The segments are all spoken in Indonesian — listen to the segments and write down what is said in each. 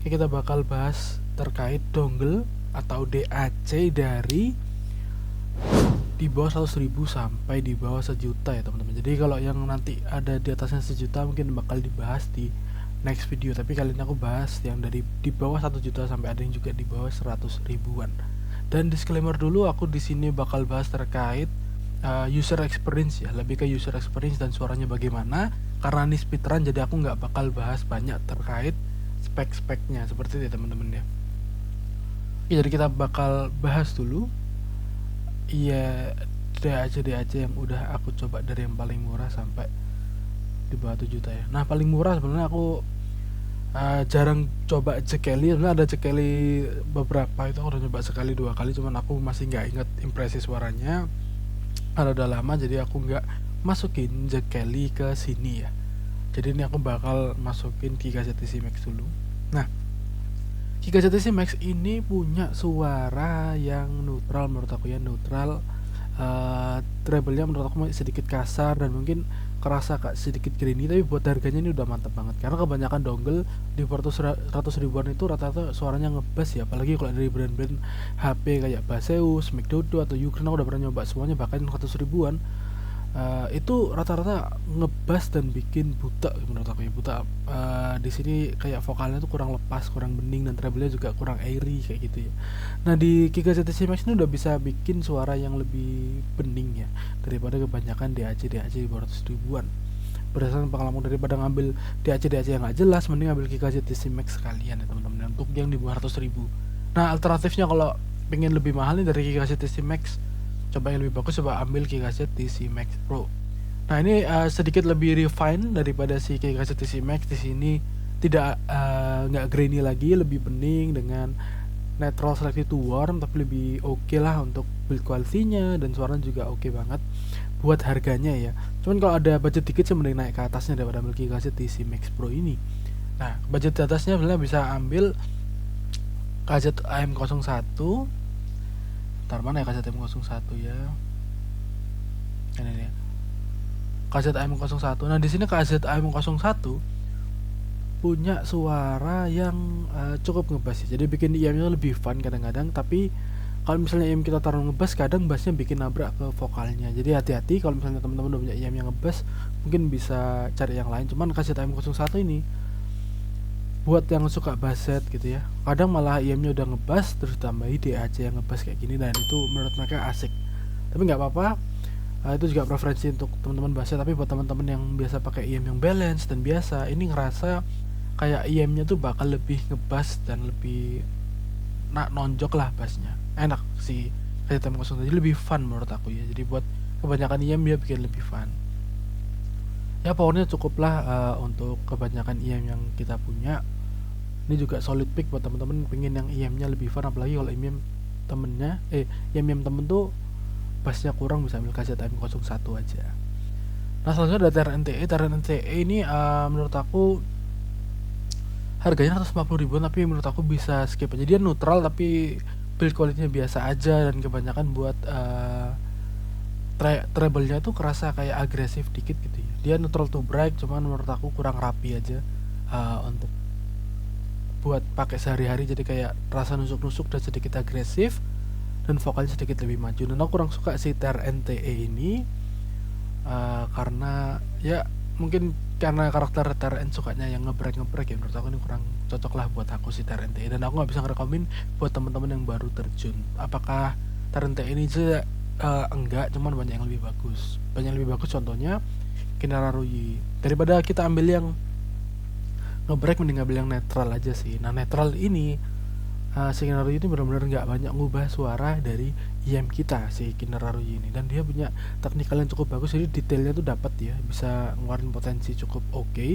Oke, kita bakal bahas terkait dongle atau DAC dari di bawah 100.000 sampai di bawah 1 juta ya teman-teman. Jadi kalau yang nanti ada di atasnya 1 juta mungkin bakal dibahas di next video, tapi kali ini aku bahas yang dari di bawah 1 juta sampai ada yang juga di bawah 100 ribuan. Dan disclaimer dulu, aku di sini bakal bahas terkait user experience ya, lebih ke user experience dan suaranya bagaimana. Karena ini speedrun jadi aku nggak bakal bahas banyak terkait spek-speknya seperti itu ya teman-teman ya. Oke, jadi kita bakal bahas dulu iya DAC yang udah aku coba dari yang paling murah sampai di bawah 1 juta ya. Nah paling murah sebenarnya aku jarang coba Jekeli. Sebenarnya ada Jekeli beberapa, itu aku udah coba sekali 2 kali, cuman aku masih nggak inget impresi suaranya karena udah lama, jadi aku nggak masukin Jekeli ke sini ya. Jadi ini aku bakal masukin Giga ZTC Max dulu. Nah Giga ZTC Max ini punya suara yang neutral menurut aku ya, neutral. Treble-nya menurut aku sedikit kasar dan mungkin kerasa sedikit grainy, tapi buat harganya ini udah mantep banget karena kebanyakan dongle di 100 ribuan itu rata-rata suaranya ngebass ya, apalagi kalau dari brand-brand HP kayak Baseus, Micdodo atau Ukraine, aku udah pernah nyoba semuanya, bahkan 100 ribuan itu rata-rata ngebass dan bikin buta menurut aku ya, buta. Di sini kayak vokalnya tuh kurang lepas, kurang bening, dan treble-nya juga kurang airy kayak gitu ya. Nah di Giga ZTC Max ini udah bisa bikin suara yang lebih bening ya daripada kebanyakan DAC di bawah 100 ribuan. Berdasarkan pengalaman, daripada ngambil DAC yang nggak jelas, mending ngambil Giga ZTC Max sekalian ya teman-teman, untuk yang di bawah 100 ribu. Nah alternatifnya kalau pengen lebih mahal nih dari Giga ZTC Max, coba yang lebih bagus, coba ambil Giga ZTC Max Pro. Nah ini sedikit lebih refine daripada si Giga ZTC Max. Di sini tidak nggak grainy lagi, lebih bening dengan neutral selective to warm, tapi lebih oke lah untuk build quality-nya, dan suaranya juga oke banget buat harganya ya. Cuman kalau ada budget dikit sih mending naik ke atasnya daripada ambil Giga ZTC Max Pro ini. Nah budget di atasnya sebenarnya bisa ambil KZ AM01. Ntar mana ya KZ AM01 ya? Ini ya. KZ AM01. Nah di sini KZ AM01 punya suara yang cukup ngebass ya. Jadi bikin IM-nya lebih fun kadang-kadang, tapi kalau misalnya IM kita taruh ngebass, kadang bassnya bikin nabrak ke vokalnya. Jadi hati-hati kalau misalnya teman-teman udah punya IM yang ngebass, mungkin bisa cari yang lain. Cuman KZ AM01 ini buat yang suka basset gitu ya, kadang malah IM-nya udah ngebass terus tambahi DAC yang ngebass kayak gini, dan itu menurut mereka asik. Tapi nggak apa-apa, itu juga preferensi untuk teman-teman basset. Tapi buat teman-teman yang biasa pakai IM yang balance dan biasa, ini ngerasa kayak IM-nya tuh bakal lebih ngebass dan lebih nonjok lah bassnya, enak sih. Kayak tema kosong tadi lebih fun menurut aku ya. Jadi buat kebanyakan IM dia bikin lebih fun ya. Powernya cukup lah untuk kebanyakan IM yang kita punya. Ini juga solid pick buat temen-temen pengen yang IM-nya lebih fun, apalagi kalau IM temennya IM temen tuh bassnya kurang, bisa ambil KZ AM01 aja. Nah selanjutnya ada TRN-NTE ini menurut aku harganya 150 ribuan, tapi menurut aku bisa skip aja. Dia neutral tapi build quality-nya biasa aja, dan kebanyakan buat treble-nya tuh kerasa kayak agresif dikit gitu ya. Dia neutral to bright, cuman menurut aku kurang rapi aja untuk buat pakai sehari-hari, jadi kayak rasa nusuk-nusuk dan sedikit agresif, dan vokalnya sedikit lebih maju. Dan aku kurang suka si TRN-NTE ini karena ya mungkin karena karakter TRN sukanya yang ngebrek ya, menurut aku ini kurang cocok lah buat aku si TRN-NTE, dan aku nggak bisa ngerekomen buat teman-teman yang baru terjun. Apakah TRN-NTE ini juga enggak, cuman banyak yang lebih bagus. Contohnya Kinara Ruyi. Daripada kita ambil yang ngebrek, mending ngambil yang netral aja sih. Nah netral ini si Kinara Ruyi ini benar-benar nggak banyak ngubah suara dari IM kita si Kinara Ruyi ini, dan dia punya teknikal yang cukup bagus, jadi detailnya tuh dapat ya, bisa ngeluarin potensi cukup oke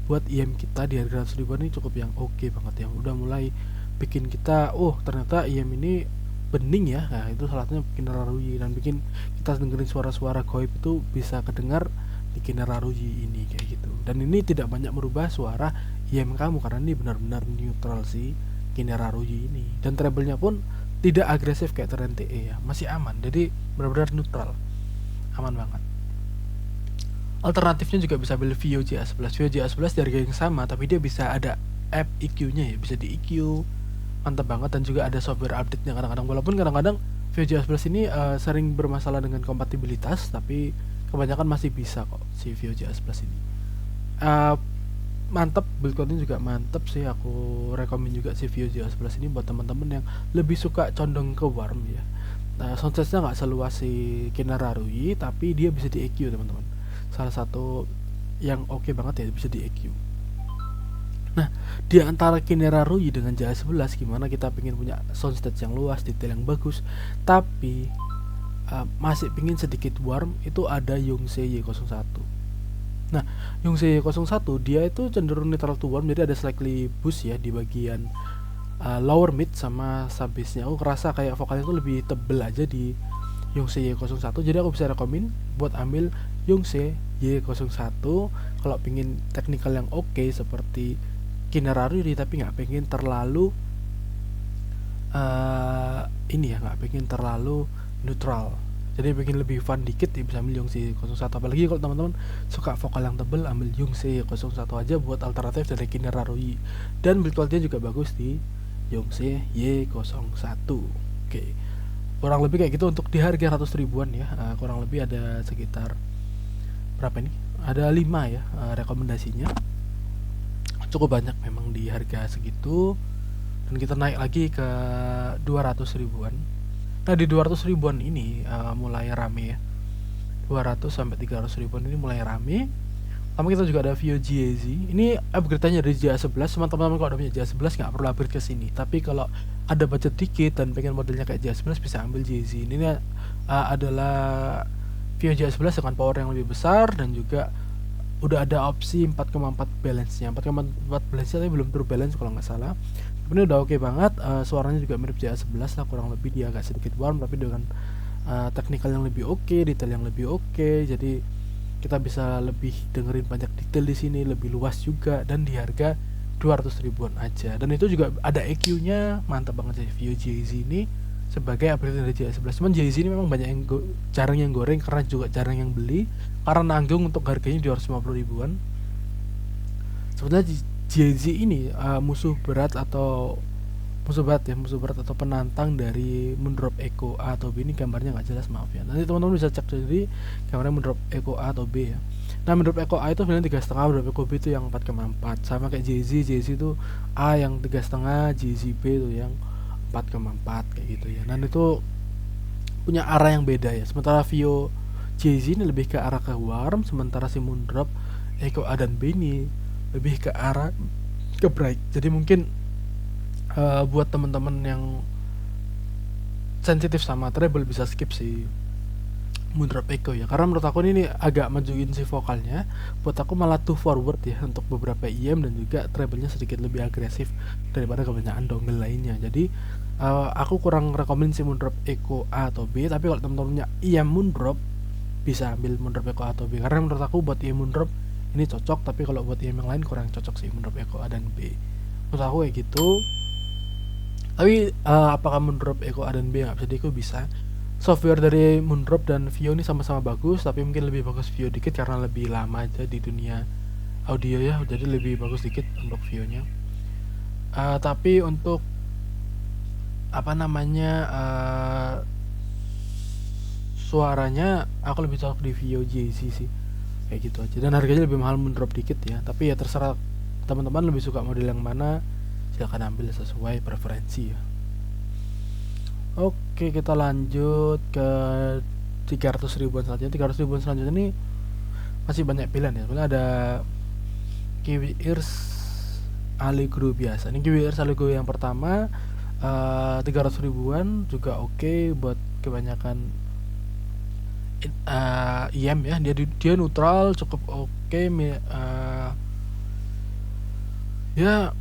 buat IM kita di harga 100 ribuan ini, cukup yang oke banget, yang udah mulai bikin kita ternyata IM ini bening ya. Nah itu salah satunya Kinara Ruyi, dan bikin kita dengerin suara-suara goib itu bisa kedengar di Kinara Ruyi ini kayak gitu. Dan ini tidak banyak merubah suara IM kamu karena ini benar-benar neutral sih Kinara Ruyi ini, dan treble-nya pun tidak agresif kayak TRN-NTE ya, masih aman. Jadi benar-benar neutral, aman banget. Alternatifnya juga bisa beli Vio GA11. Vio GA11 di harga yang sama, tapi dia bisa ada app EQ-nya ya, bisa di EQ, mantap banget. Dan juga ada software update-nya kadang-kadang, walaupun kadang-kadang Vue.js Plus ini sering bermasalah dengan kompatibilitas, tapi kebanyakan masih bisa kok si Vue.js Plus ini. Mantap, build code-nya juga mantap sih. Aku rekomen juga si Vue.js Plus ini buat teman-teman yang lebih suka condong ke warm ya. Soundstage-nya nggak seluas si Kinararui, tapi dia bisa di EQ teman-teman. Salah satu yang oke banget ya, bisa di EQ. Nah, di antara Kinararui dengan JS11, gimana kita pengen punya soundstage yang luas, detail yang bagus, tapi masih pengen sedikit warm, itu ada Yongse Y01. Nah, Yongse Y01 dia itu cenderung neutral to warm, jadi ada slightly boost ya di bagian lower mid sama sub bass-nya. Aku kerasa kayak vokalnya itu lebih tebel aja di Yongse Y01, jadi aku bisa rekomen buat ambil Yongse Y01 kalau pengen technical yang oke seperti Kinararui, tapi nggak pengen terlalu nggak pengen terlalu neutral, jadi pengen lebih fun dikit ya, bisa ambil Yongse Y01. Apalagi kalau teman-teman suka vokal yang tebel, ambil Yongse Y01 aja buat alternatif dari Kinararui. Dan build quality juga bagus di Yongse Y01. Oke, kurang lebih kayak gitu untuk di harga 100 ribuan ya. Kurang lebih ada sekitar berapa nih, ada 5 ya rekomendasinya. Cukup banyak memang di harga segitu, dan kita naik lagi ke 200 ribuan. Nah, di 200 ribuan ini mulai rame ya. 200 sampai 300 ribuan ini mulai rame. Pertama kita juga ada Vue JZ. Ini upgrade-nya dari JS11. Teman-teman kalau udah punya JS11 nggak perlu upgrade ke sini. Tapi kalau ada budget dikit dan pengen modelnya kayak JS11, bisa ambil JZ. Ini adalah Vue JS11 dengan power yang lebih besar, dan juga udah ada opsi 4,4 balance-nya. 4,4 balance-nya tapi belum true balance kalau nggak salah. Ini udah oke banget. Suaranya juga mirip JS11 lah, kurang lebih dia agak sedikit warm tapi dengan technical yang lebih oke, detail yang lebih oke. Jadi kita bisa lebih dengerin banyak detail di sini, lebih luas juga, dan di harga 200 ribuan aja. Dan itu juga ada EQ-nya, mantap banget sih Vue JZ ini sebagai upgrade dari JS11. Cuman JZ ini memang banyak yang jarang yang goreng karena juga jarang yang beli, karena nanggung untuk harganya 250 ribuan. Sebenarnya JZ ini musuh berat atau penantang dari Moondrop Echo A atau B. Ini gambarnya nggak jelas, maaf ya. Nanti teman-teman bisa cek sendiri gambarnya Moondrop Echo A atau B ya. Nah, Moondrop Echo A itu sebenarnya 3,5, Moondrop Echo B itu yang 4,4. Sama kayak JZ itu A yang 3,5, JZ B itu yang 4,4 kayak gitu ya. Dan itu punya arah yang beda ya. Sementara Vue JZ ini lebih ke arah ke warm, sementara si Moondrop Echo A dan B ini lebih ke arah ke bright. Jadi mungkin buat teman-teman yang sensitif sama treble bisa skip si Moondrop Echo ya, karena menurut aku ini agak majuin si vokalnya. Buat aku malah too forward ya untuk beberapa EM, dan juga treble-nya sedikit lebih agresif daripada kebanyakan dongle lainnya. Jadi aku kurang rekomen si Moondrop Echo A atau B. Tapi kalau teman-temannya EM Moondrop, bisa ambil Moondrop Echo A atau B, karena menurut aku buat EM Moondrop ini cocok. Tapi kalau buat EM yang lain kurang cocok sih Moondrop Echo A dan B, menurut aku kayak gitu. Tapi apakah Moondrop Echo A dan B nggak bisa diiku? Bisa. Software dari Moondrop dan Vue ini sama-sama bagus, tapi mungkin lebih bagus Vue dikit karena lebih lama aja di dunia audio ya, jadi lebih bagus dikit untuk Vue-nya. Tapi untuk suaranya aku lebih cocok di Vue JZ sih, kayak gitu aja. Dan harganya lebih mahal Moondrop dikit ya, tapi ya terserah teman-teman lebih suka model yang mana, silahkan ambil sesuai preferensi ya. Oke, kita lanjut ke 300 ribuan selanjutnya. 300 ribuan selanjutnya ini masih banyak pilihan ya. Sebenarnya ada Kiwi Ears Allegro biasa. Ini Kiwi Ears Allegro yang pertama, 300 ribuan juga oke buat kebanyakan IM ya. Dia neutral, cukup oke ya,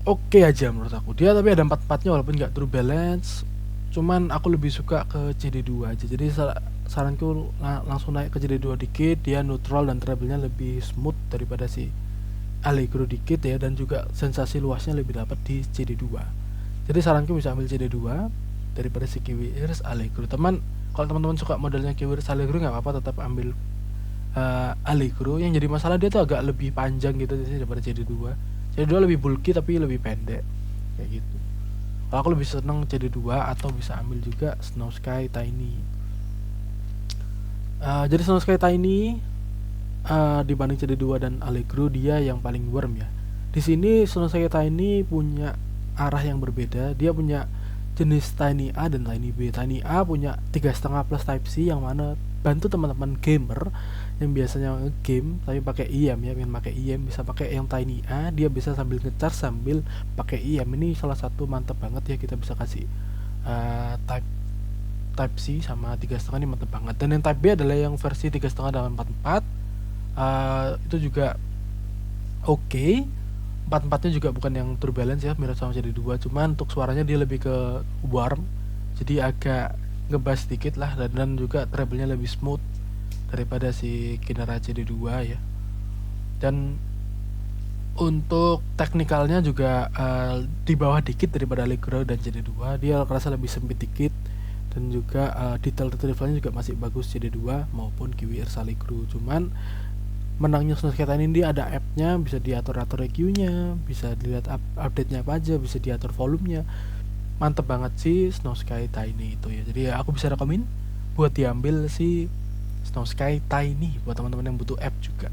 oke aja menurut aku. Dia tapi ada 4-4-nya walaupun nggak true balance. Cuman aku lebih suka ke CD2 aja. Jadi saranku langsung naik ke CD2 dikit. Dia neutral dan treble-nya lebih smooth daripada si Allegro dikit ya, dan juga sensasi luasnya lebih dapat di CD2. Jadi saranku bisa ambil CD2 daripada si Kiwi Ears Allegro. Kalau teman-teman suka modelnya Kiwi Ears Allegro nggak apa-apa, tetap ambil Allegro. Yang jadi masalah dia tuh agak lebih panjang gitu sih daripada CD2. CD2 lebih bulky tapi lebih pendek kayak gitu. Kalau aku lebih seneng CD2 atau bisa ambil juga Snow Sky Tiny. Jadi Snow Sky Tiny dibanding CD2 dan Allegro dia yang paling worm ya. Di sini Snow Sky Tiny punya arah yang berbeda. Dia punya jenis Tiny A dan Tiny B. Tiny A punya 3,5 plus Type C yang mana bantu teman-teman gamer yang biasanya game tapi pakai IM ya, pengen pakai IM bisa pakai yang Tiny A, dia bisa sambil ngecharge sambil pakai IM. Ini salah satu mantep banget ya, kita bisa kasih Type C sama 3,5 ini mantep banget. Dan yang Type B adalah yang versi 3,5 dengan 44. Itu juga oke. 44-nya juga bukan yang turbalance ya, mirip sama CD2, cuman untuk suaranya dia lebih ke warm, jadi agak ngebas sedikit lah, dan juga treble-nya lebih smooth daripada si Kinara CD2 ya. Dan untuk teknikalnya juga di bawah dikit daripada Allegro dan CD2, dia kerasa lebih sempit dikit, dan juga detail-detailnya juga masih bagus CD2 maupun KiwiEars Allegro. Cuman menangnya Snow Sky Tiny ini ada app-nya, bisa diatur-atur EQ-nya, bisa dilihat update-nya apa aja, bisa diatur volumenya. Mantep banget sih Snow Sky Tiny itu ya. Jadi aku bisa rekomen buat diambil si Snow Sky Tiny buat teman-teman yang butuh app juga.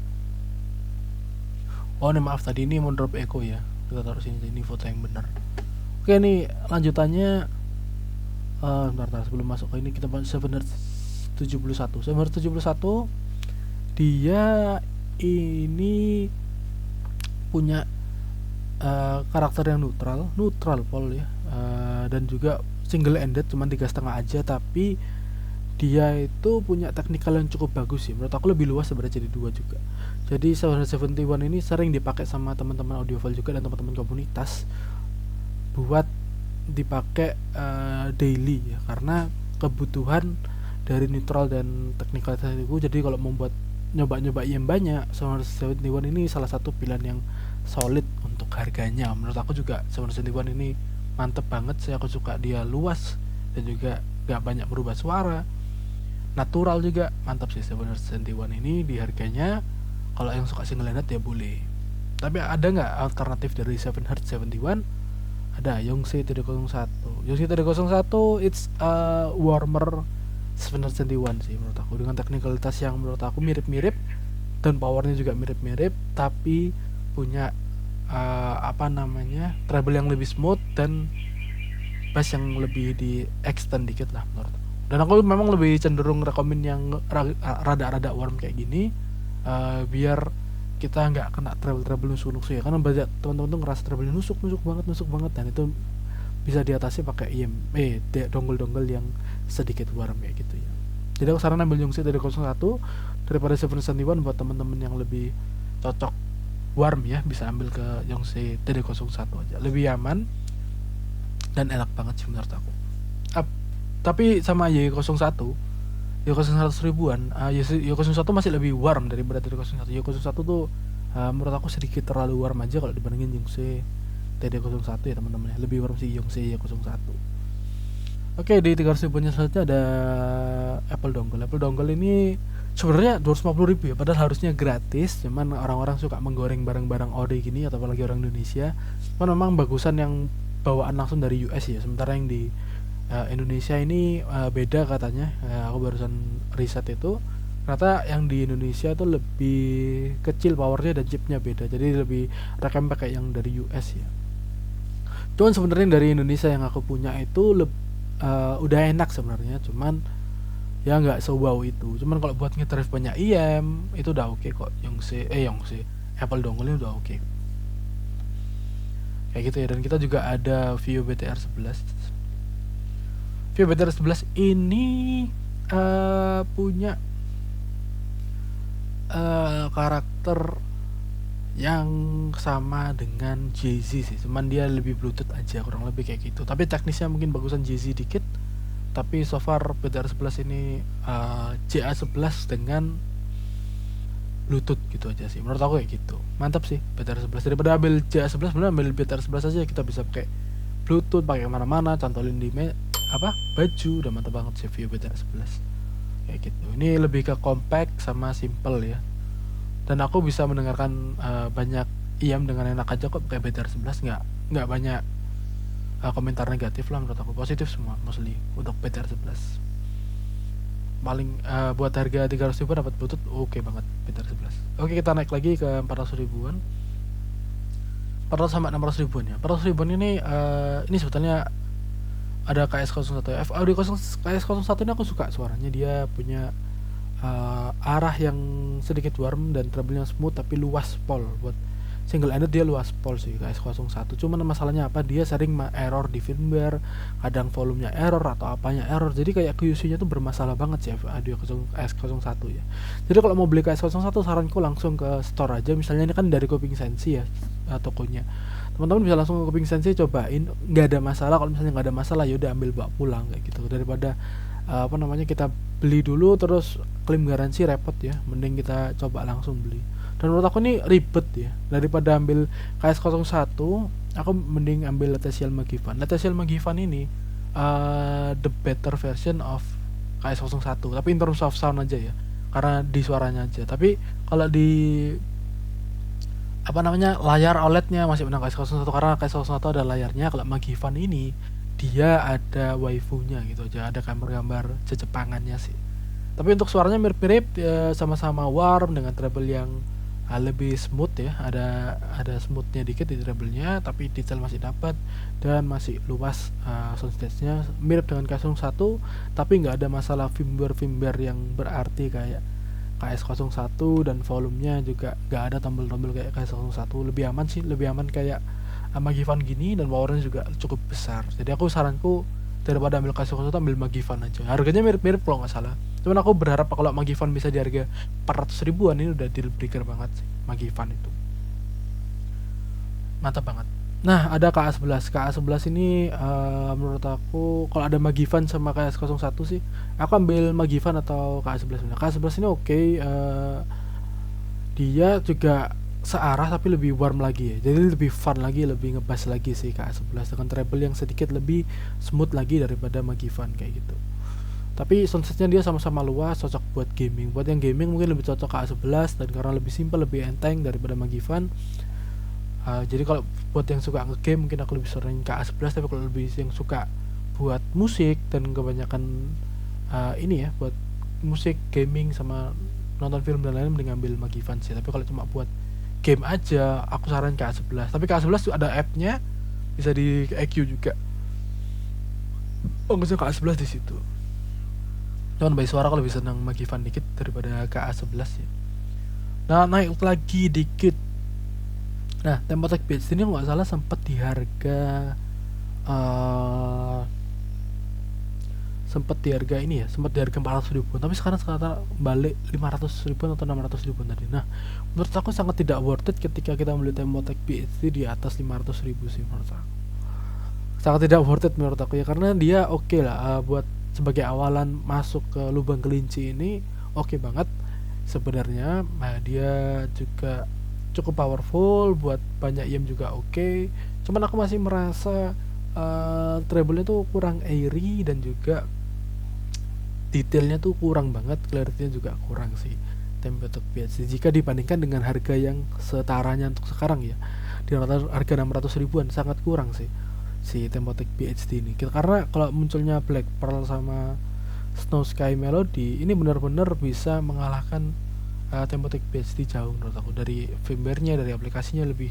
Oh nih maaf, tadi ini mau drop echo ya, kita taruh sini, ini foto yang benar. Oke nih lanjutannya, bentar sebelum masuk ke ini kita bahas 771. 771 dia ini punya karakter yang neutral pol ya, dan juga single ended cuman 3,5 aja, tapi dia itu punya teknikal yang cukup bagus sih, menurut aku lebih luas daripada CD2 juga. Jadi 771 ini sering dipakai sama teman-teman audiophile juga dan teman-teman komunitas buat dipakai daily ya, karena kebutuhan dari neutral dan teknikal itu. Jadi kalau membuat nyoba-nyoba IM banyak, 771 ini salah satu pilihan yang solid untuk harganya. Menurut aku juga 771 ini mantep banget sih, aku suka dia luas dan juga gak banyak merubah suara, natural juga, mantap sih 771 ini di harganya. Kalau yang suka single ended ya boleh. Tapi ada nggak alternatif dari 771? Ada Yongse 301. Yongse 301 it's a warmer 771 sih menurut aku, dengan teknikalitas yang menurut aku mirip-mirip dan powernya juga mirip-mirip, tapi punya treble yang lebih smooth dan bass yang lebih di extend dikit lah menurut aku. Dan aku memang lebih cenderung rekomen yang rada-rada warm kayak gini, biar kita nggak kena treble nusuk-nusuk ya, karena banyak teman-teman tuh ngerasa treble nusuk banget, dan itu bisa diatasi pakai dongle-dongle yang sedikit warm kayak gitu ya. Jadi aku saran ambil Yongse 301 daripada 771 buat teman-teman yang lebih cocok warm ya, bisa ambil ke Yongse 301 aja, lebih aman dan enak banget sih menurut aku. Tapi sama Y01 ribuan, Y01 masih lebih warm daripada 301. Y01 tuh menurut aku sedikit terlalu warm aja kalau dibandingin Yongse TD01 ya teman-teman, lebih warm sih Yongse Y01. Oke, di 300 ribuannya selanjutnya ada Apple Dongle ini sebenarnya 250.000 ya, padahal harusnya gratis, cuman orang-orang suka menggoreng barang-barang OD gini, atau apalagi orang Indonesia. Cuman memang bagusan yang bawaan langsung dari US ya, sementara yang di Indonesia ini beda katanya. Aku barusan riset itu, ternyata yang di Indonesia itu lebih kecil powernya dan chipnya beda, jadi lebih rekam pakai yang dari US ya. Cuman sebenarnya dari Indonesia yang aku punya itu udah enak sebenarnya, cuman ya nggak so-wow itu. Cuman kalau buat ngedrive banyak IM itu udah oke kok. Yongse Apple Dongle udah oke kayak gitu ya. Dan kita juga ada Vio BTR 11. Vio BTR 11 ini punya karakter yang sama dengan Jay-Z sih, cuman dia lebih bluetooth aja, kurang lebih kayak gitu. Tapi teknisnya mungkin bagusan Jay-Z dikit. Tapi so far BTR 11 ini JA11 dengan bluetooth gitu aja sih, menurut aku kayak gitu. Mantap sih BTR 11, daripada ambil JA11 bener ambil BTR 11 aja, kita bisa pakai bluetooth, pakai kemana-mana, cantolin di baju, udah mantap banget sih Vio BTR 11 kayak gitu. Ini lebih ke compact sama simple ya, dan aku bisa mendengarkan banyak IM dengan enak aja kok pakai BTR 11, nggak banyak komentar negatif lah, menurut aku positif semua mostly untuk BTR 11. Paling buat harga 300 ribuan dapat Bluetooth oke banget BTR 11. Oke, kita naik lagi ke 400 ribuan. 400 sampai 600 ribuan ya. 400 ribuan ini sebetulnya ada KS01 ya. FAUD KS01 ini aku suka suaranya, dia punya arah yang sedikit warm dan treble yang smooth tapi luas pol. Buat single ended dia luas pol sih KS01. Cuman masalahnya apa, dia sering error di firmware, kadang volumenya error atau apanya error, jadi kayak QC-nya tuh bermasalah banget sih audio KS01 ya. Jadi kalau mau beli KS01 saranku langsung ke store aja, misalnya ini kan dari Kuping Sensi ya tokonya, teman-teman bisa langsung ke Kuping Sensi cobain, nggak ada masalah. Kalau misalnya nggak ada masalah ya udah ambil bawa pulang kayak gitu, daripada kita beli dulu terus klaim garansi repot ya, mending kita coba langsung beli. Dan menurut aku ini ribet ya, daripada ambil KS01 aku mending ambil Letesiel Magivan. Letesiel Magivan ini the better version of KS01, tapi in terms of sound aja ya, karena di suaranya aja. Tapi kalau di layar OLED-nya masih menang KS01 karena KS01 ada layarnya. Kalau Magivan ini dia ada waifunya gitu aja, ada gambar-gambar Jepangannya sih. Tapi untuk suaranya mirip-mirip sama-sama warm dengan treble yang lebih smooth ya, ada smoothnya dikit di treble-nya, tapi detail masih dapat dan masih luas. Soundstage-nya mirip dengan KS01 tapi nggak ada masalah firmware yang berarti kayak KS01, dan volumenya juga nggak ada tombol-tombol kayak KS01. Lebih aman sih, lebih aman kayak Magivan gini, dan powernya juga cukup besar. Jadi aku saranku daripada ambil KS01 ambil Magivan aja. Harganya mirip-mirip kalau nggak salah. Cuman aku berharap kalau Magivan bisa di harga 400 ribuan, ini udah deal breaker banget sih. Magivan itu mantap banget. Nah, ada KA11. KA11 ini menurut aku kalau ada Magivan sama KS01 sih, aku ambil Magivan atau KA11. Nah, KA11 ini oke. Dia juga searah tapi lebih warm lagi ya, jadi lebih fun lagi, lebih ngebass lagi sih KA11 dengan treble yang sedikit lebih smooth lagi daripada Magivan kayak gitu. Tapi soundstage-nya dia sama-sama luas, cocok buat gaming. Buat yang gaming mungkin lebih cocok KA11, dan karena lebih simple, lebih enteng daripada Magivan. Jadi kalau buat yang suka nge-game mungkin aku lebih sering KA11, tapi kalau lebih yang suka buat musik dan kebanyakan ini ya, buat musik, gaming sama nonton film dan lain-lain, mending ambil Magivan sih. Tapi kalau cuma buat game aja aku saran KA11. Tapi KA11 tuh ada app-nya, bisa di EQ juga. Nggak KA11 di situ. Cuman by suara kalau lebih senang Magivan dikit daripada KA11 ya. Nah, naik lagi dikit. Nah, Tempotec BHD ini nggak salah sempat di harga ini ya, sempat di harga 400 ribuan, tapi sekarang balik 500 ribuan atau 600 ribuan tadi. Nah, menurut aku sangat tidak worth it ketika kita membeli Tempotec BHD di atas 500 ribu sih menurut aku. Sangat tidak worth it menurut aku ya, karena dia oke lah buat sebagai awalan masuk ke lubang kelinci ini oke banget sebenarnya. Nah, dia juga cukup powerful, buat banyak IM juga oke. Cuman aku masih merasa treble-nya tuh kurang airy, dan juga detailnya tuh kurang banget, clarity-nya juga kurang sih Tempotec BHD jika dibandingkan dengan harga yang setaranya untuk sekarang ya. Di harga 600 ribuan sangat kurang sih si Tempotec BHD ini. Karena kalau munculnya Black Pearl sama Snow Sky Melody ini benar-benar bisa mengalahkan Tempotec BHD jauh menurut aku. Dari firmware-nya, dari aplikasinya lebih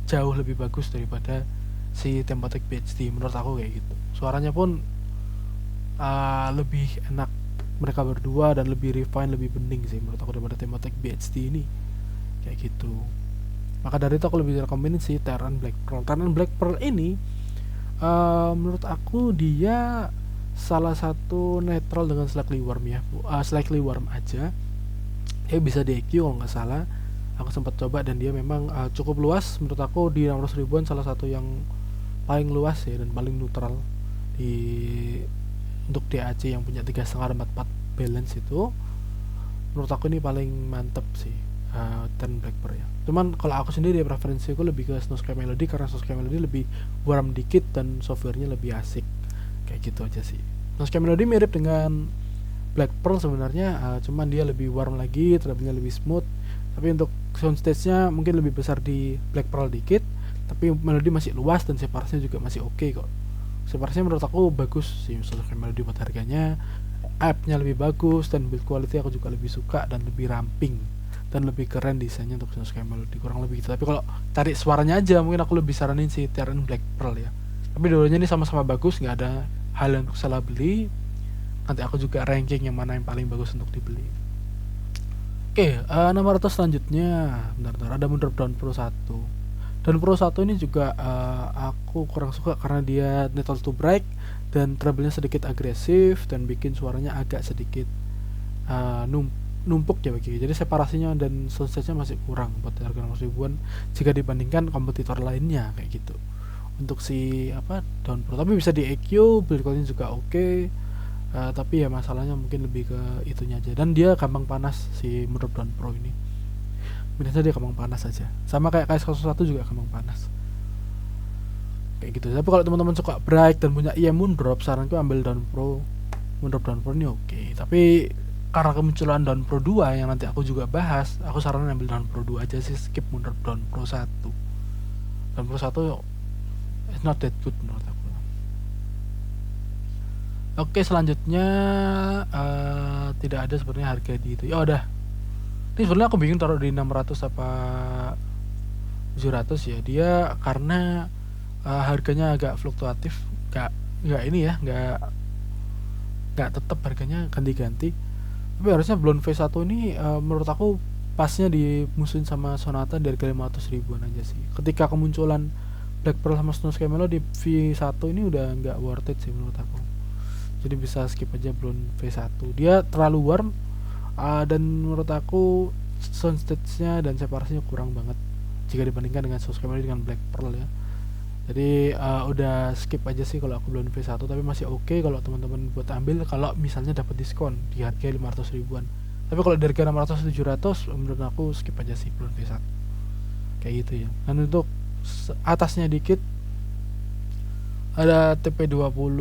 jauh lebih bagus daripada si Tempotec BHD menurut aku kayak gitu. Suaranya pun lebih enak mereka berdua, dan lebih refine, lebih bening sih menurut aku daripada Tempotec BHD ini kayak gitu. Maka dari itu aku lebih rekomenin si Terran Black Pearl. Terran Black Pearl ini menurut aku dia salah satu netral dengan slightly warm ya, slightly warm aja. Dia bisa di EQ kalau nggak salah. Aku sempat coba dan dia memang cukup luas menurut aku. Di 600 ribuan salah satu yang paling luas ya, dan paling neutral untuk DAC yang punya 3,5-4 balance itu. Menurut aku ini paling mantep sih Terran Black Pearl ya. Cuman kalau aku sendiri preferensiku lebih ke Snow Sky Melody, karena Snow Sky Melody lebih warm dikit dan softwarenya lebih asik kayak gitu aja sih. Snow Sky Melody mirip dengan Black Pearl sebenarnya, cuman dia lebih warm lagi, treble-nya lebih smooth, Tapi untuk soundstage-nya mungkin lebih besar di Black Pearl dikit, tapi melodi masih luas dan separasinya juga masih oke kok. Separasinya menurut aku bagus sih Sonos Melody buat harganya. App-nya lebih bagus dan build quality aku juga lebih suka dan lebih ramping dan lebih keren desainnya untuk Sonos Melody, kurang lebih gitu. Tapi kalau cari suaranya aja mungkin aku lebih saranin si TRN Black Pearl ya. Tapi dua-duanya ini sama-sama bagus, nggak ada hal yang untuk salah beli. Nanti aku juga ranking yang mana yang paling bagus untuk dibeli. Oke, nomor atas selanjutnya, bentar, ada Moondrop Dawn Pro 1. Dan Pro 1 ini juga aku kurang suka karena dia neutral to break dan treble-nya sedikit agresif dan bikin suaranya agak sedikit numpuk ya bagi. Jadi separasinya dan soundstage-nya masih kurang buat harga 600 ribuan jika dibandingkan kompetitor lainnya kayak gitu. Untuk si Dawn Pro, tapi bisa di EQ, build quality juga oke. Tapi ya masalahnya mungkin lebih ke itunya aja, dan dia gampang panas si Moondrop Dawn Pro ini. Minusnya dia gampang panas aja, sama kayak KS01 juga gampang panas kayak gitu. Tapi kalau teman-teman suka bright dan punya Moondrop, saranku ambil Moondrop Dawn Pro ini oke. Tapi karena kemunculan Dawn Pro 2 yang nanti aku juga bahas, aku saranin ambil Dawn Pro 2 aja sih, skip Moondrop Dawn Pro 1. Dawn Pro 1 it's not that good menurut aku. Oke, selanjutnya tidak ada sebenarnya harga di itu. Ya udah. Ini sebenarnya aku bingung taruh di 600 apa 700 ya. Dia karena harganya agak fluktuatif, nggak ini ya, nggak tetap harganya ganti-ganti. Tapi harusnya Blown V1 ini menurut aku pasnya dimusuhin sama Sonata dari 500 ribuan aja sih. Ketika kemunculan Black Pearl sama Snow Sky Melody, V1 ini udah nggak worth it sih menurut aku. Jadi bisa skip aja Blown V1. Dia terlalu warm dan menurut aku soundstage-nya dan separasinya kurang banget jika dibandingkan dengan Snow Sky Melody dengan Black Pearl ya. Jadi udah skip aja sih kalau aku Blown V1, tapi masih oke kalau teman-teman buat ambil kalau misalnya dapat diskon di harga 500 ribuan. Tapi kalau dari harga 600 700 menurut aku skip aja sih Blown V1. Kayak gitu ya. Dan untuk atasnya dikit ada TP20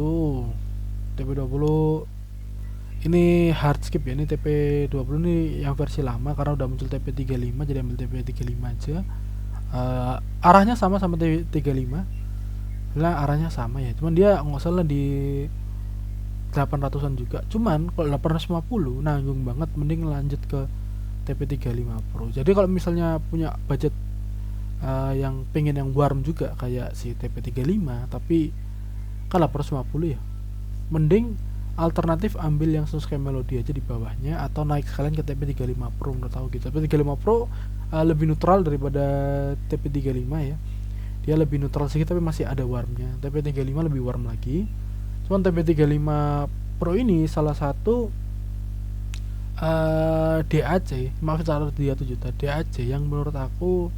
ini hard skip ya. Ini TP20 ini yang versi lama karena udah muncul TP35, jadi ambil TP35 aja. Arahnya sama TP35. Nah, arahnya sama ya. Cuman dia nggak salah di 800-an juga. Cuman kalau 850 nanggung banget, mending lanjut ke TP35 Pro. Jadi kalau misalnya punya budget yang pengen yang warm juga kayak si TP35 tapi kan 850 ya, mending alternatif ambil yang Snow Sky Melody aja di bawahnya atau naik sekalian ke TP35 Pro menurut aku gitu. TP35 Pro lebih neutral daripada TP35 ya. Dia lebih neutral sedikit tapi masih ada warmnya. TP35 lebih warm lagi. Cuman TP35 Pro ini salah satu DAC, maaf salah dia 1 juta DAC yang menurut aku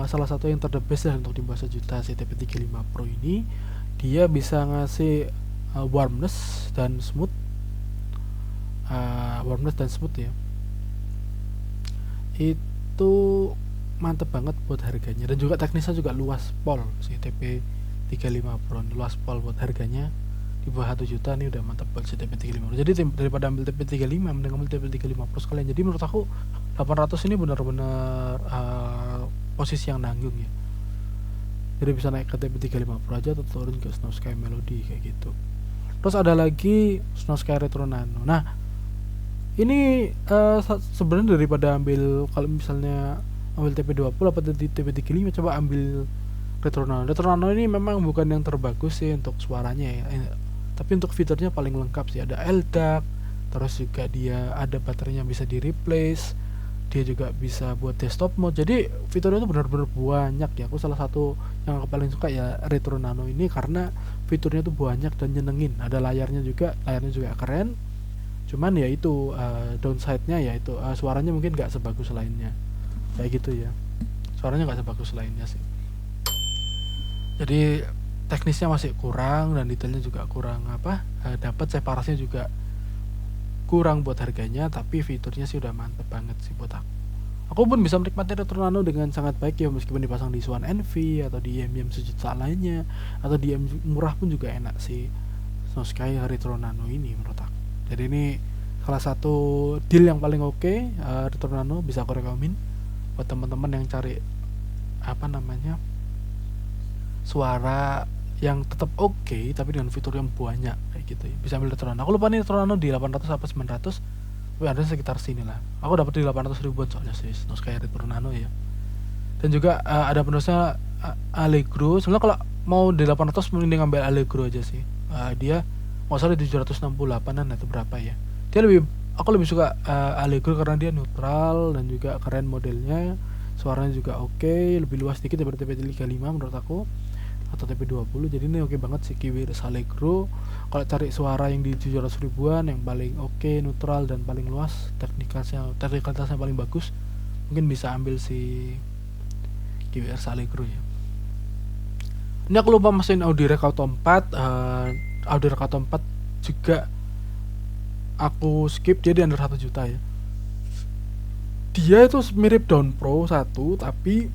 salah satu yang terdebes lah untuk di bawah 1 juta. Si TP35 Pro ini dia bisa ngasih warmness dan smooth ya. Itu mantep banget buat harganya, dan juga teknisnya juga luas pol. Si TP35 Pro luas pol buat harganya di bawah 1 juta nih udah mantep banget si TP35 Pro. Jadi daripada ambil TP35 mending ambil TP35 Pro sekalian. Jadi menurut aku 800 ini benar-benar posisi yang nanggung ya. Jadi bisa naik ke TP35 Pro aja atau turun ke Snow Sky Melody kayak gitu. Terus ada lagi Snow Sky Retro Nano. Nah, ini sebenarnya daripada ambil, kalau misalnya ambil TP20 atau TP35, coba ambil Retro Nano. Retro Nano ini memang bukan yang terbagus sih untuk suaranya ya. Tapi untuk fiturnya paling lengkap sih. Ada LDAC, terus juga dia ada baterainya bisa di replace. Dia juga bisa buat desktop mode. Jadi fiturnya itu benar-benar banyak ya. Aku salah satu yang aku paling suka ya Retro Nano ini karena fiturnya tuh banyak dan nyenengin. Ada layarnya juga keren. Cuman ya itu downside-nya ya itu suaranya mungkin nggak sebagus lainnya. Kayak gitu ya. Suaranya nggak sebagus lainnya sih. Jadi teknisnya masih kurang dan detailnya juga kurang dapat separasinya juga kurang buat harganya, tapi fiturnya sih udah mantep banget sih buat aku. Aku pun bisa menikmati Retro Nano dengan sangat baik ya, meskipun dipasang di Swan Envy atau di IM sejuta lainnya atau di IM murah pun juga enak sih Snow Sky Retro Nano ini menurut aku. Jadi ini salah satu deal yang paling oke. Retro Nano bisa aku rekomen buat teman-teman yang cari apa namanya suara yang tetap oke tapi dengan fitur yang banyak kayak gitu ya. Bisa ambil Neutron. Aku lupa nih Neutron di 800 apa 900, tapi ada sekitar sini lah. Aku dapat di 800 ribuan soalnya sih, kayak Return Nano ya. Dan juga ada penerusnya Allegro. Sebenarnya kalau mau di 800 mending ngambil Allegro aja sih. Dia nggak salah di 768an atau berapa ya. Aku lebih suka Allegro karena dia neutral dan juga keren modelnya. Suaranya juga oke, lebih luas dikit daripada TP35 menurut aku, atau TP20. Jadi ini oke banget sih KiwiRS Allegro. Kalau cari suara yang di 700 ribuan yang paling oke, neutral dan paling luas, teknikalitasnya paling bagus, mungkin bisa ambil si KiwiRS Allegro ya. Ini aku lupa masukin Audirec Auto 4. Audirec Auto 4 juga aku skip, dia di under 1 juta ya. Dia itu mirip Dawn Pro 1 tapi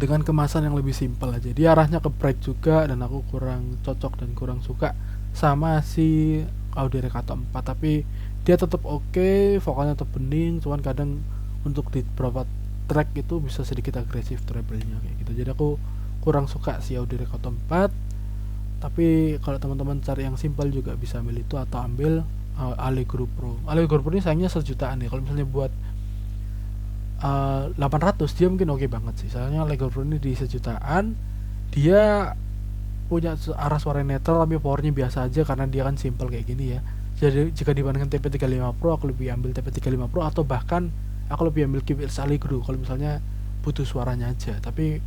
dengan kemasan yang lebih simpel aja. Dia arahnya ke bright juga dan aku kurang cocok dan kurang suka sama si Audirec Auto 4, tapi dia tetap oke, vokalnya tetap bening, cuman kadang untuk di beberapa track itu bisa sedikit agresif treble-nya kayak gitu. Jadi aku kurang suka si Audirec Auto 4. Tapi kalau teman-teman cari yang simpel juga bisa ambil itu atau ambil Allegro Pro. Allegro Pro ini sayangnya 1 jutaan ya. Kalau misalnya buat 800 dia mungkin oke banget sih. Soalnya Allegro Pro ini di 1 jutaan. Dia punya arah suara netral tapi powernya biasa aja karena dia kan simple kayak gini ya. Jadi jika dibandingkan TP35 Pro, aku lebih ambil TP35 Pro atau bahkan aku lebih ambil KiwiRS Allegro kalau misalnya butuh suaranya aja. Tapi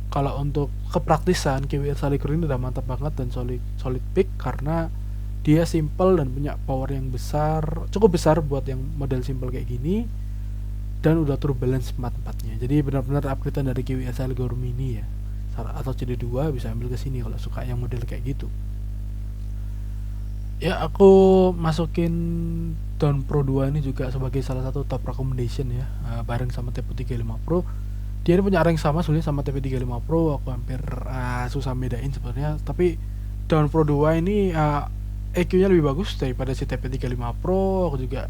kalau untuk kepraktisan KiwiRS Allegro ini udah mantap banget dan solid pick karena dia simple dan punya power yang besar, cukup besar buat yang model simple kayak gini, dan udah turbalance 4-4-nya. Jadi benar-benar upgrade dari KiwiRS Allegro Mini ya, atau CD2 bisa ambil ke sini kalau suka yang model kayak gitu. Ya aku masukin Dawn Pro 2 ini juga sebagai salah satu top recommendation ya, bareng sama TP35 Pro. Dia ini punya rank sama sebenarnya sama TP35 Pro, aku hampir susah bedain sebenarnya. Tapi Dawn Pro 2 ini EQ-nya lebih bagus daripada si TP35 Pro. Aku juga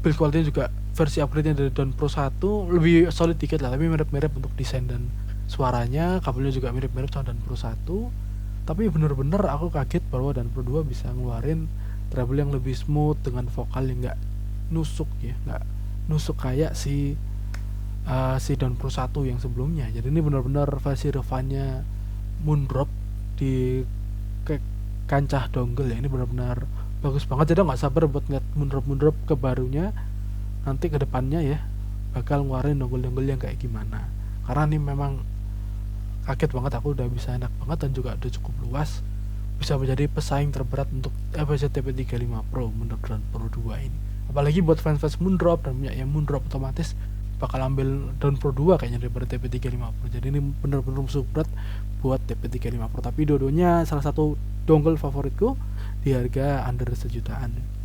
build quality-nya juga versi upgrade-nya dari Dawn Pro 1 lebih solid dikit lah, tapi mirip-mirip untuk desain dan suaranya. Kabelnya juga mirip-mirip sama Dawn Pro 1. Tapi bener-bener aku kaget bahwa Dawn Pro 2 bisa ngeluarin treble yang lebih smooth dengan vokal yang nggak nusuk ya, nggak nusuk kayak si Dawn Pro 1 yang sebelumnya. Jadi ini benar-benar versi refine-nya Moondrop di kancah dongle ya. Ini benar-benar bagus banget. Jadi nggak sabar buat ngeliat Moondrop ke barunya nanti ke depannya ya, bakal ngeluarin dongle-dongle yang kayak gimana. Karena ini memang kaget banget, aku udah bisa enak banget dan juga udah cukup luas, bisa menjadi pesaing terberat untuk FPC TP35 Pro Moondrop Dawn Pro 2 ini. Apalagi buat fans Moondrop dan punya yang Moondrop otomatis bakal ambil Dawn Pro 2 kayaknya daripada TP35 Pro. Jadi ini bener-bener musuh berat buat TP35 Pro. Tapi dua-duanya salah satu dongle favoritku di harga under 1 jutaan.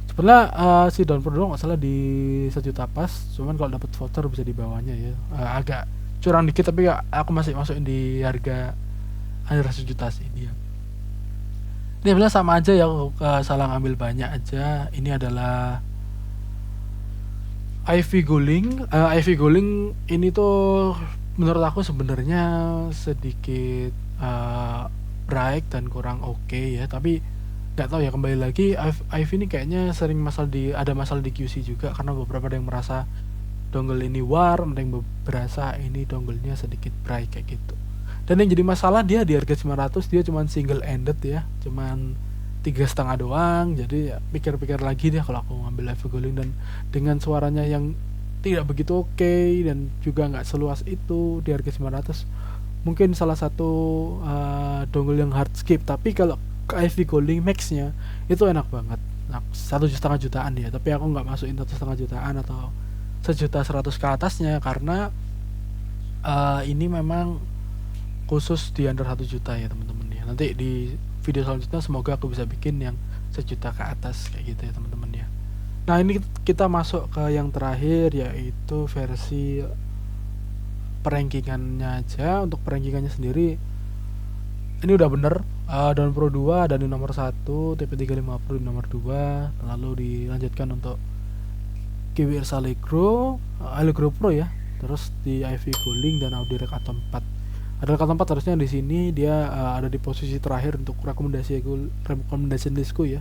Sebenarnya si Dawn Pro 2 nggak salah di 1 juta pas, cuman kalau dapat voucher bisa di bawahnya ya. Agak curang dikit tapi ya, aku masih masukin di harga under 1 juta sih dia. Ini sebenarnya sama aja ya, aku salah ngambil banyak aja. Ini adalah Ivy Guling ini tuh menurut aku sebenarnya sedikit bright dan kurang oke ya, tapi nggak tahu ya, kembali lagi Ivy ini kayaknya sering ada masalah di QC juga, karena beberapa ada yang merasa dongle ini warm, ada yang berasa ini dongle-nya sedikit bright kayak gitu. Dan yang jadi masalah dia di harga 900 dia cuman single ended ya, cuman 3,5 doang. Jadi ya, pikir-pikir lagi deh kalau aku ngambil Ivy Guling, dan dengan suaranya yang tidak begitu oke dan juga nggak seluas itu di harga 900, mungkin salah satu dongle yang hard skip. Tapi kalau ke Ivy Guling Max-nya itu enak banget. Nah, 1,5 jutaan ya, tapi aku nggak masukin 1,5 jutaan atau 1.100.000 ke atasnya karena ini memang khusus di under 1 juta ya teman-teman ya. Nanti di video selanjutnya semoga aku bisa bikin yang 1 juta ke atas kayak gitu ya teman-teman ya. Nah ini kita masuk ke yang terakhir, yaitu versi perankingannya aja. Untuk perankingannya sendiri ini udah bener, Dawn Pro 2 ada di nomor 1, TP35 Pro di nomor 2, lalu dilanjutkan untuk KWR Allegro, Allegro Pro ya. Terus di IV Golding dan Audi Rec Atom 4. Ada Rec Atom 4 harusnya di sini dia ada di posisi terakhir untuk rekomendasi listku ya.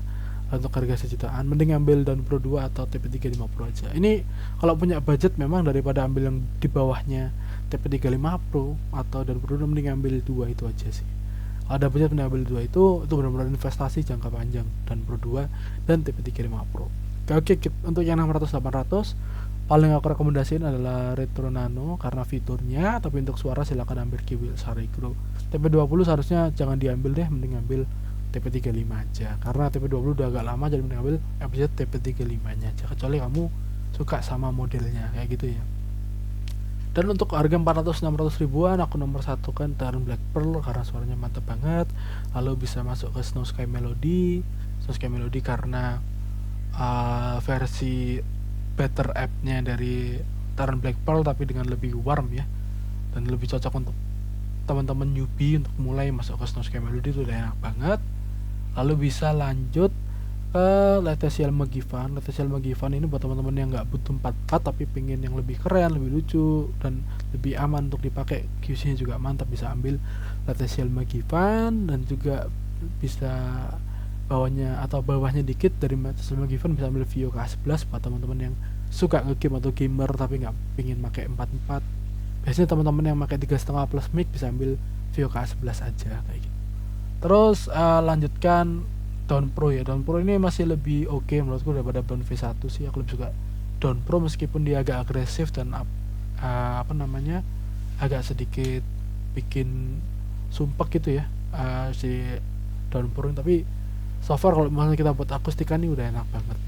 Untuk harga sejutaan mending ambil Dawn Pro 2 atau TP35 Pro aja. Ini kalau punya budget memang daripada ambil yang di bawahnya TP35 Pro atau Dawn Pro 2 mending ambil dua itu aja sih. Ada budget mending ambil dua itu benar-benar investasi jangka panjang, Dawn Pro 2 dan TP35 Pro. Oke, untuk yang 600-800 paling aku rekomendasiin adalah Retro Nano karena fiturnya, tapi untuk suara silakan ambil KWR Allegro. TP20 seharusnya jangan diambil deh, mending ambil TP35 aja karena TP20 udah agak lama, jadi mending ambil FZ TP35 nya aja, kecuali kamu suka sama modelnya kayak gitu ya. Dan untuk harga 400-600 ribuan aku nomor satu kan Taran Black Pearl karena suaranya mantep banget. Lalu bisa masuk ke Snow Sky Melody karena versi better app-nya dari Taran Black Pearl tapi dengan lebih warm ya, dan lebih cocok untuk teman-teman newbie untuk mulai masuk ke Snow Sky Melody, itu udah enak banget. Lalu bisa lanjut ke Letesiel Magivan. Letesiel Magivan ini buat teman-teman yang nggak butuh 44 tapi pengen yang lebih keren, lebih lucu dan lebih aman untuk dipakai, QC-nya juga mantap, bisa ambil Letesiel Magivan. Dan juga bisa bawahnya dikit dari Letesiel Magivan bisa ambil Vio K11 buat teman-teman yang suka nge-game atau gamer tapi nggak pengen pakai 44. Biasanya teman-teman yang pakai 3,5 plus mic bisa ambil Vio K11 aja kayak gitu. Terus lanjutkan Dawn Pro ya. Dawn Pro ini masih lebih oke menurutku daripada Dawn V1 sih. Aku lebih suka Dawn Pro meskipun dia agak agresif dan agak sedikit bikin sumpek gitu ya si Dawn Pro, tapi so far kalau misalnya kita buat akustikan ini udah enak banget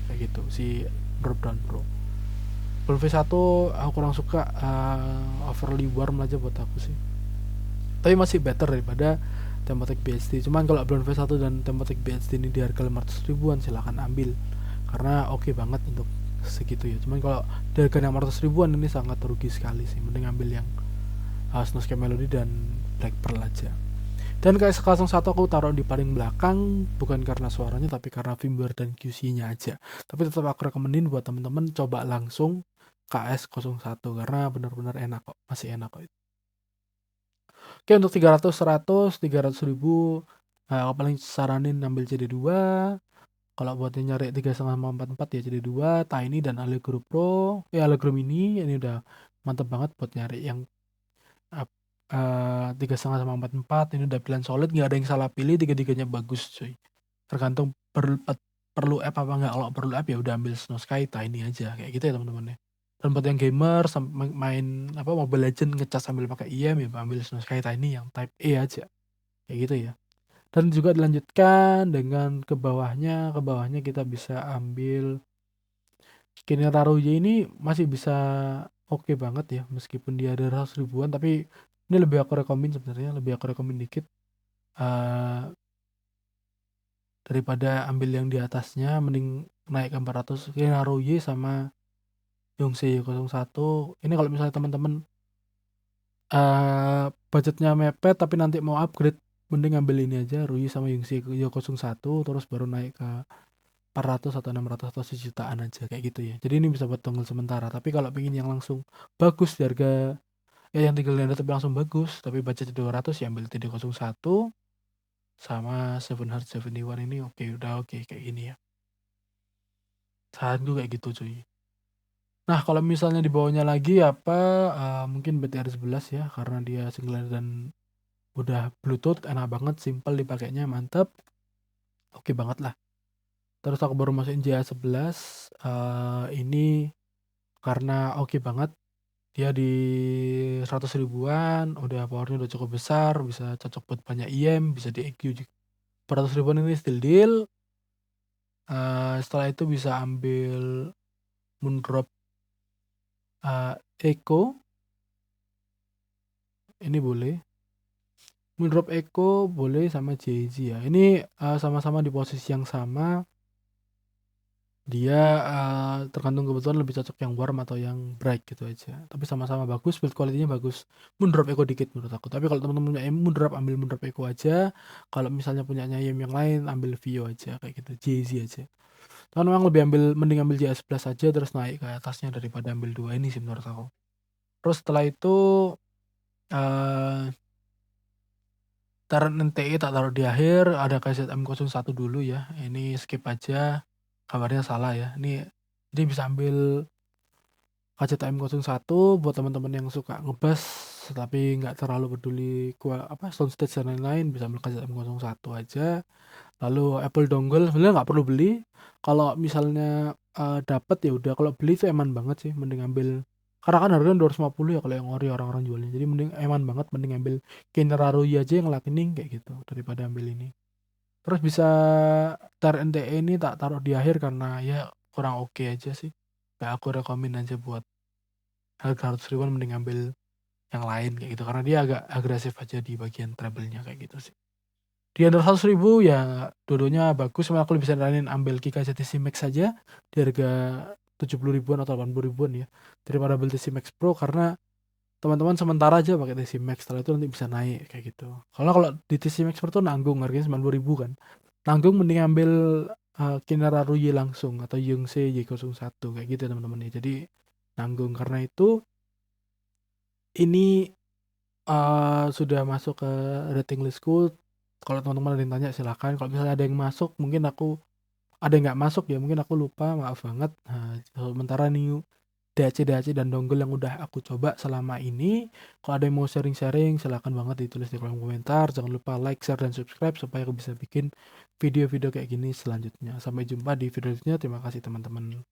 kayak gitu si Dawn Pro. Dawn V1 aku kurang suka, overly warm aja buat aku sih, tapi masih better daripada Thermaltake BHD. Cuman kalau Dawn V1 dan Thermaltake BHD ini di harga 500 ribuan silahkan ambil karena oke banget untuk segitu ya. Cuman kalau di harga 600 ribuan ini sangat rugi sekali sih, mending ambil yang Snow Sky Melody dan Black Pearl aja. Dan KS01 aku taruh di paling belakang bukan karena suaranya tapi karena firmware dan QC-nya aja. Tapi tetap aku rekomenin buat temen-temen coba langsung KS01 karena benar-benar enak kok, masih enak kok itu. Oke, untuk 300 ribu aku paling saranin ambil CD2. Kalau buat yang nyari 3,5 44 ya CD2, Tiny dan Allegro Pro. Allegro Mini ini udah mantep banget buat nyari yang 3,5 sama 44. Ini udah pilihan solid, nggak ada yang salah pilih, tiga-tiganya bagus cuy. Tergantung perlu app apa nggak. Kalau perlu app ya udah ambil Snow Sky, Tiny aja kayak gitu ya teman-teman ya. Dan buat yang gamer main Mobile Legend ngecas sambil pakai IM ya ambil Snow Sky Tiny yang type E aja kayak gitu ya. Dan juga dilanjutkan dengan ke bawahnya kita bisa ambil Kineta Rouge. Ini masih bisa oke banget ya meskipun dia ada 100 ribuan, tapi ini lebih aku rekomen sebenarnya, dikit daripada ambil yang di atasnya, mending naik ke 400 Kineta Rouge sama Yongse 01. Ini kalau misalnya teman-teman budgetnya mepet tapi nanti mau upgrade, mending ambil ini aja, Rouge sama Yongse 01, terus baru naik ke 400 atau 600 atau sejutaan aja kayak gitu ya. Jadi ini bisa buat dongle sementara, tapi kalau pengen yang langsung bagus di harga yang tinggal tapi langsung bagus tapi budget 200 ya ambil TD01 sama 771 ini udah oke kayak gini ya. Saran gue kayak gitu cuy. Nah kalau misalnya di bawahnya lagi mungkin BTR11 ya, karena dia single dan udah Bluetooth, enak banget, simple dipakainya, mantep, oke banget lah. Terus aku baru masukin JA11, ini karena oke banget, dia di 100 ribuan, udah powernya udah cukup besar, bisa cocok buat banyak IM, bisa di EQ juga. 400 ribuan ini still deal. Setelah itu bisa ambil Moondrop Echo, ini boleh. Moondrop Echo boleh sama JZ ya. Ini sama-sama di posisi yang sama. Dia tergantung kebetulan lebih cocok yang warm atau yang bright gitu aja. Tapi sama-sama bagus, build quality-nya bagus. Moondrop Echo dikit menurut aku. Tapi kalau teman-teman punya Moondrop, ambil Moondrop Echo aja. Kalau misalnya punya yang lain, ambil Vio aja kayak gitu, JZ aja. Cuman memang mending ambil JS11 aja terus naik ke atasnya daripada ambil 2 ini sih menurut aku. Terus setelah itu, eee, Taren NTI tak taruh di akhir, ada KZM01 dulu ya, ini skip aja, kabarnya salah ya. Ini bisa ambil KZM01 buat teman-teman yang suka nge-bass tapi nggak terlalu peduli soundstage dan lain-lain, bisa ambil KZM01 aja. Lalu Apple dongle sebenarnya nggak perlu beli, kalau misalnya, dapet ya udah, kalau beli itu eman banget sih, mending ambil karena kan harganya 250 ya kalau yang ori orang-orang jualnya, jadi mending ambil Kinerar Ruyi aja yang Lightning kayak gitu, daripada ambil ini. Terus bisa Tar NTE ini tak taruh di akhir karena ya kurang oke aja sih, nggak aku rekomen aja buat harga 100 ribuan, mending ambil yang lain kayak gitu, karena dia agak agresif aja di bagian treble-nya kayak gitu sih. Di under 100 ribu ya dua-duanya bagus, cuma aku lebih saranin ambil Kika ZTC Max saja di harga 70 ribuan atau 80 ribuan ya, daripada beli TC Max Pro, karena teman-teman sementara aja pakai TC Max, setelah itu nanti bisa naik kayak gitu. Karena kalau di TC Max Pro tuh nanggung, harganya 90 ribu kan. Nanggung, mending ambil Kinara Ruyi langsung atau Yongse Y01 kayak gitu ya teman-teman ya. Jadi nanggung, karena itu ini sudah masuk ke rating listku. Kalau teman-teman ada yang tanya silahkan, kalau misalnya ada yang masuk mungkin ada yang nggak masuk ya mungkin aku lupa, maaf banget. Nah, sementara nih DAC dan dongle yang udah aku coba selama ini, kalau ada yang mau sharing-sharing silahkan banget ditulis di kolom komentar. Jangan lupa like, share, dan subscribe supaya aku bisa bikin video-video kayak gini selanjutnya. Sampai jumpa di video selanjutnya. Terima kasih teman-teman.